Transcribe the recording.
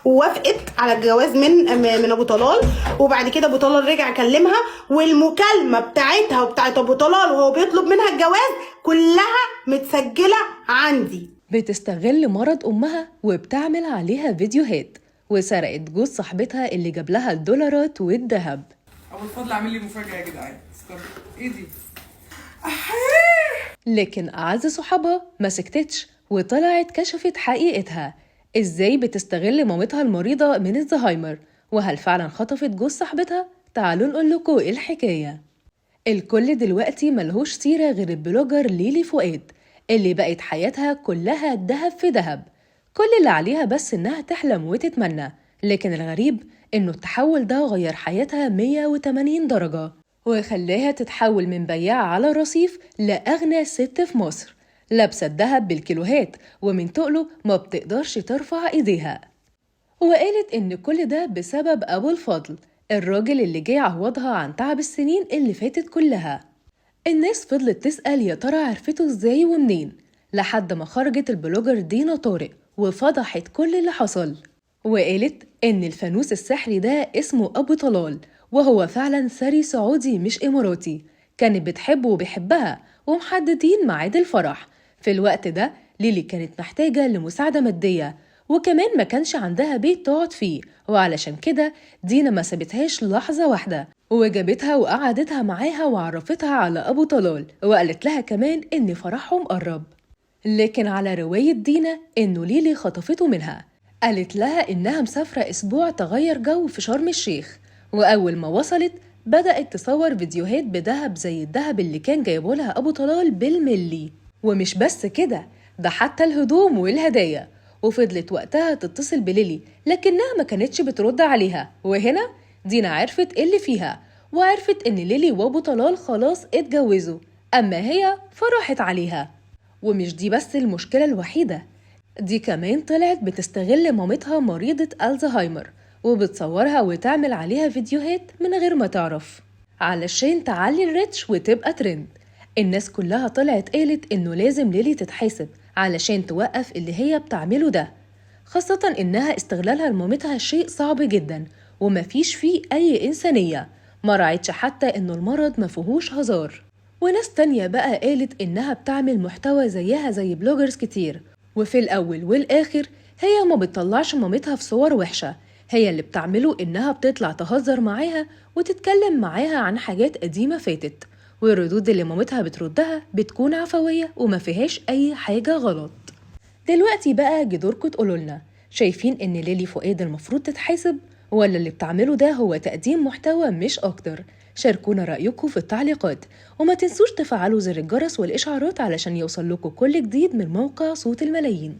ووافقت على الجواز من ابو طلال. وبعد كده ابو طلال رجع كلمها، والمكالمه بتاعتها وبتاعت ابو طلال وهو بيطلب منها الجواز كلها متسجله عندي. بتستغل مرض امها وبتعمل عليها فيديوهات، وسرقت جوز صاحبتها اللي جاب لها الدولارات والذهب. ابو الفضل عامل لي مفاجاه يا جدعان. استنى، ايه دي؟ لكن أعز صحابها ما سكتتش وطلعت كشفت حقيقتها، إزاي بتستغل مامتها المريضة من الزهايمر، وهل فعلا خطفت جوز صاحبتها؟ تعالوا نقول لكم إيه الحكاية. الكل دلوقتي ملهوش سيرة غير البلوجر ليلي فؤاد اللي بقت حياتها كلها دهب في دهب، كل اللي عليها بس إنها تحلم وتتمنى. لكن الغريب إنه التحول ده غير حياتها 180 درجة، وخلاها تتحول من بياعة على الرصيف لأغنى ست في مصر، لابسة الدهب بالكيلوهات ومن تقله ما بتقدرش ترفع إيديها. وقالت إن كل ده بسبب أبو الفضل، الراجل اللي جه يعوضها عن تعب السنين اللي فاتت كلها. الناس فضلت تسأل يا ترى عرفته إزاي ومنين، لحد ما خرجت البلوجر دينا طارق وفضحت كل اللي حصل، وقالت إن الفانوس السحري ده اسمه أبو طلال، وهو فعلا ثري سعودي مش إماراتي، كانت بتحبه وبيحبها ومحددين ميعاد الفرح. في الوقت ده ليلي كانت محتاجة لمساعدة مادية، وكمان ما كانش عندها بيت تقعد فيه، وعلشان كده دينا ما سابتهاش لحظة واحدة، وجابتها وقعدتها معاها وعرفتها على أبو طلال، وقالت لها كمان إن فرحهم قرب. لكن على رواية دينا إنه ليلي خطفته منها، قالت لها إنها مسافرة أسبوع تغير جو في شرم الشيخ، وأول ما وصلت بدأت تصور فيديوهات بدهب زي الدهب اللي كان جايبولها أبو طلال بالملي. ومش بس كده، ده حتى الهدوم والهدايا. وفضلت وقتها تتصل بليلي لكنها ما كانتش بترد عليها، وهنا دينا عرفت اللي فيها، وعرفت إن ليلي وأبو طلال خلاص اتجوزوا، أما هي فرحت عليها. ومش دي بس المشكلة الوحيدة، دي كمان طلعت بتستغل مامتها مريضة الزهايمر وبتصورها وتعمل عليها فيديوهات من غير ما تعرف، علشان تعلي الريتش وتبقى ترند. الناس كلها طلعت قالت إنه لازم ليلي تتحاسب علشان توقف اللي هي بتعمله ده، خاصة إنها استغلالها لمامتها شيء صعب جدا ومفيش فيه أي إنسانية، ما راعتش حتى إنه المرض مفيهوش هزار. وناس تانية بقى قالت إنها بتعمل محتوى زيها زي بلوجرز كتير، وفي الأول والآخر هي ما بتطلعش مامتها في صور وحشة، هي اللي بتعمله إنها بتطلع تهزر معاها وتتكلم معاها عن حاجات قديمة فاتت، والردود اللي مامتها بتردها بتكون عفوية وما فيهاش أي حاجة غلط. دلوقتي بقى جدوركم تقولولنا، شايفين إن ليلي فؤاد المفروض تتحاسب، ولا اللي بتعمله ده هو تقديم محتوى مش أكتر؟ شاركونا رأيكم في التعليقات، وما تنسوش تفعلوا زر الجرس والإشعارات علشان يوصل لكم كل جديد من موقع صوت الملايين.